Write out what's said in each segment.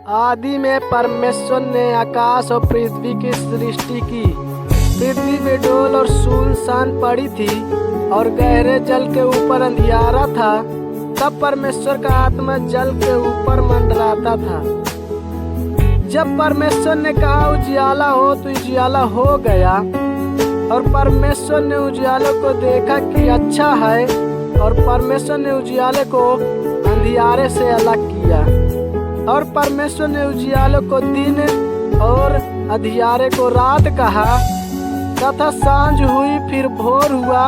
आदि में परमेश्वर ने आकाश और पृथ्वी की सृष्टि की। पृथ्वी बेडौल और सुनसान पड़ी थी और गहरे जल के ऊपर अंधियारा था। तब परमेश्वर का आत्मा जल के ऊपर मंडराता था। जब परमेश्वर ने कहा उजियाला हो तो उजियाला हो गया। और परमेश्वर ने उजियाले को देखा कि अच्छा है, और परमेश्वर ने उजियाले को अंधियारे से अलग किया। और परमेश्वर ने उजियाले को दिन और अंधियारे को रात कहा। तथा सांझ हुई, फिर भोर हुआ।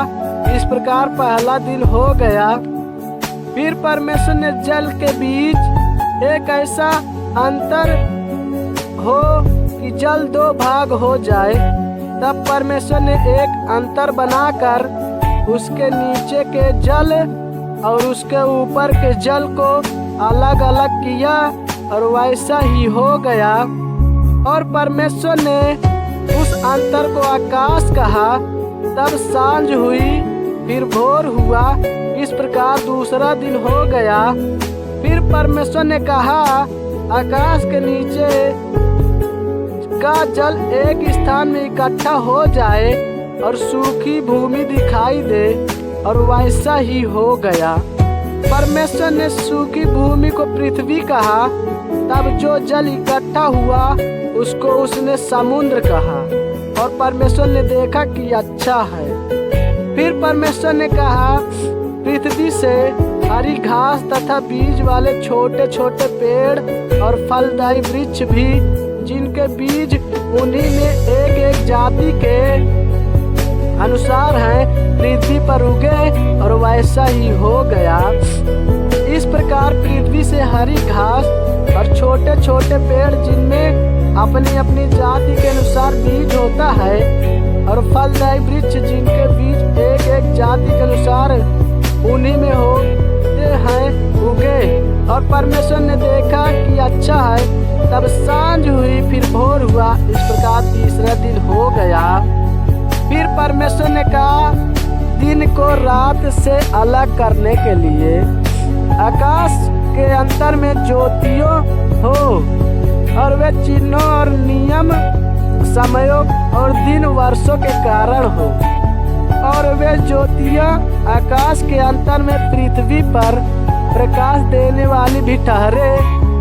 इस प्रकार पहला दिन हो गया। फिर परमेश्वर ने जल के बीच एक ऐसा अंतर हो कि जल दो भाग हो जाए। तब परमेश्वर ने एक अंतर बनाकर उसके नीचे के जल और उसके ऊपर के जल को अलग अलग किया, और वैसा ही हो गया। और परमेश्वर ने उस अंतर को आकाश कहा। तब सांझ हुई, फिर भोर हुआ। इस प्रकार दूसरा दिन हो गया। फिर परमेश्वर ने कहा आकाश के नीचे का जल एक स्थान में इकट्ठा हो जाए और सूखी भूमि दिखाई दे, और वैसा ही हो गया। परमेश्वर ने सूखी भूमि को पृथ्वी कहा। तब जो जल इकट्ठा हुआ उसको उसने समुद्र कहा। और परमेश्वर ने देखा कि अच्छा है। फिर परमेश्वर ने कहा पृथ्वी से हरी घास तथा बीज वाले छोटे छोटे पेड़ और फलदायी वृक्ष भी, जिनके बीज उन्हीं में एक एक जाति के अनुसार हैं, पृथ्वी पर उगे, और वैसा ही हो गया। इस प्रकार पृथ्वी से हरी घास और छोटे छोटे पेड़, जिनमें अपनी अपनी जाति के अनुसार बीज होता है, और फलदायी वृक्ष जिनके बीज एक एक जाति के अनुसार उन्हीं में होते हैं, उगे। और परमेश्वर ने देखा कि अच्छा है। तब सांझ हुई, फिर भोर हुआ। इस प्रकार तीसरा दिन हो गया। फिर परमेश्वर ने कहा दिन को रात से अलग करने के लिए आकाश के अंतर में ज्योतियों हो, और वे चिन्हों और नियम समयों और दिन वर्षों के कारण हो। और वे ज्योतियां आकाश के अंतर में पृथ्वी पर प्रकाश देने वाली भी ठहरे,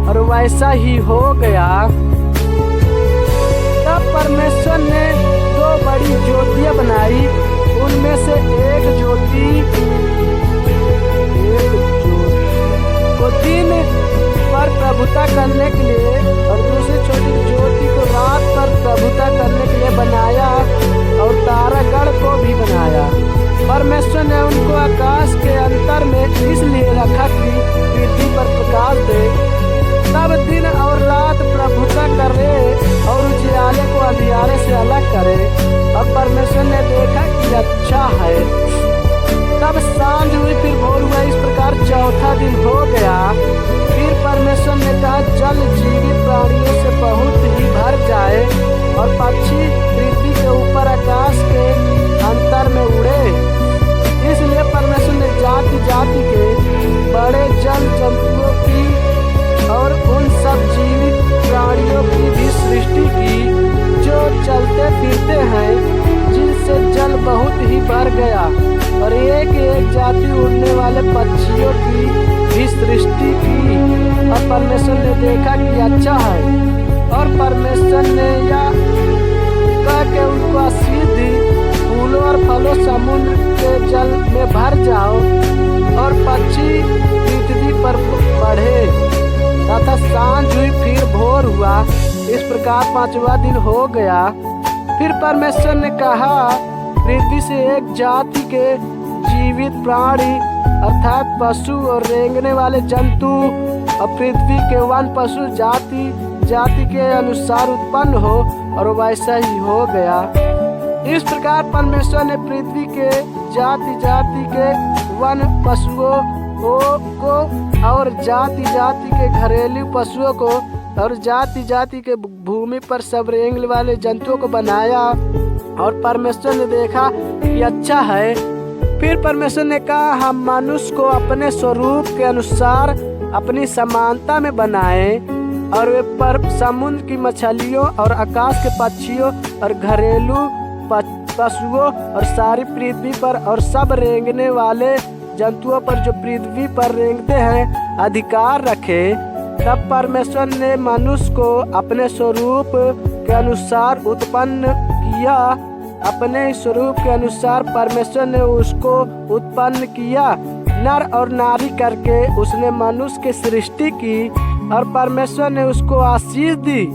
और वैसा ही हो गया। तब परमेश्वर ने दो बड़ी ज्योतियां बनाई। उनमें से एक ज्योति को दिन पर प्रभुता करने के लिए, और दूसरी छोटी ज्योति को रात पर प्रभुता करने के लिए बनाया, और तारागण को भी बनाया। परमेश्वर ने उनको आकाश के अंतर में इसलिए रखा कि पृथ्वी पर प्रकाश दे। तब दिन और रात प्रभुता करे और उजियाले को अंधियारे से अलग करे। और परमेश्वर ने देखा कि अच्छा है। तब सांझ हुई, फिर भोर हुआ। इस प्रकार चौथा दिन हो गया। फिर परमेश्वर ने कहा जल जीवित प्राणियों से बहुत ही भर जाए, और पक्षी पृथ्वी के ऊपर आकाश के अंतर में उड़े। इसलिए परमेश्वर ने जाति जाति के बड़े जल जंतुओं की और उन सब जीवित प्राणियों की भी सृष्टि की, जो चलते फिरते हैं, जिनसे जल बहुत ही भर गया। और एक एक जाति उड़ने वाले पक्षियों की भी सृष्टि की। और परमेश्वर ने देखा कि अच्छा है। और परमेश्वर ने यह कह के उनको आशीष दी, फूलों और फलों समुद्र के जल में भर जाओ, और पक्षी पृथ्वी पर बढ़े। तथा सांझ हुई, फिर भोर हुआ। इस प्रकार पांचवा दिन हो गया। फिर परमेश्वर ने कहा पृथ्वी से एक जाति के जीवित प्राणी, अर्थात पशु और रेंगने वाले जंतु, और पृथ्वी के वन पशु जाति जाति के अनुसार उत्पन्न हो, और वैसा ही हो गया। इस प्रकार परमेश्वर ने पृथ्वी के जाति जाति के वन पशुओं को और जाति जाति के घरेलू पशुओं को, और जाति जाति के भूमि पर सब रेंगने वाले जंतुओं को बनाया। और परमेश्वर ने देखा कि अच्छा है। फिर परमेश्वर ने कहा हम मनुष्य को अपने स्वरूप के अनुसार अपनी समानता में बनाएं, और वे पर समुद्र की मछलियों और आकाश के पक्षियों और घरेलू पशुओं और सारी पृथ्वी पर और सब रेंगने वाले जंतुओं पर जो पृथ्वी पर रेंगते हैं अधिकार रखे। तब परमेश्वर ने मनुष्य को अपने स्वरूप के अनुसार उत्पन्न किया। अपने स्वरूप के अनुसार परमेश्वर ने उसको उत्पन्न किया, नर और नारी करके उसने मनुष्य की सृष्टि की। और परमेश्वर ने उसको आशीष दी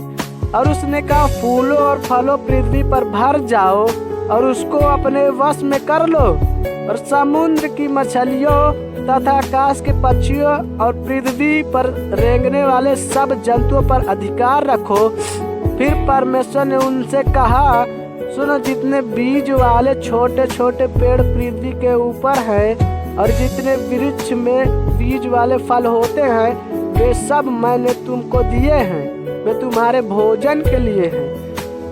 और उसने कहा, फूलों और फलों पृथ्वी पर भर जाओ और उसको अपने वश में कर लो, और समुद्र की मछलियों तथा आकाश के पक्षियों और पृथ्वी पर रेंगने वाले सब जंतुओं पर अधिकार रखो। फिर परमेश्वर ने उनसे कहा, सुनो, जितने बीज वाले छोटे छोटे पेड़ पृथ्वी के ऊपर हैं और जितने वृक्ष में बीज वाले फल होते हैं, वे सब मैंने तुमको दिए हैं, वे तुम्हारे भोजन के लिए हैं।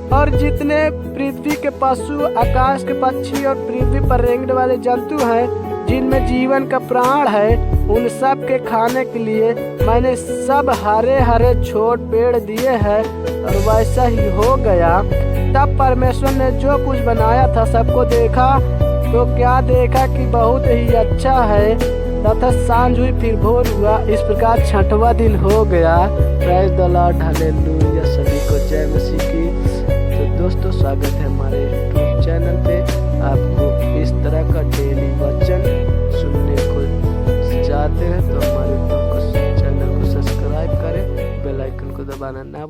और जितने पृथ्वी के पशु, आकाश के पक्षी और पृथ्वी पर रेंगने वाले जंतु हैं, जिनमें जीवन का प्राण है, उन सब के खाने के लिए मैंने सब हरे हरे छोट पेड़ दिए हैं। और वैसा ही हो गया। तब परमेश्वर ने जो कुछ बनाया था सबको देखा, तो क्या देखा कि बहुत ही अच्छा है। तथा सांझ हुई, फिर भोर हुआ। इस प्रकार 6वां दिन हो गया। Praise the Lord, hallelujah. सभी को जय मसीह की। तो दोस्तों, स्वागत है हमारे यूट्यूब चैनल पे। आपको इस तरह का डेली वचन सुनने को चाहते हैं तो हमारे यूट्यूब चैनल को सब्सक्राइब करें, बेल आइकन को दबाना ना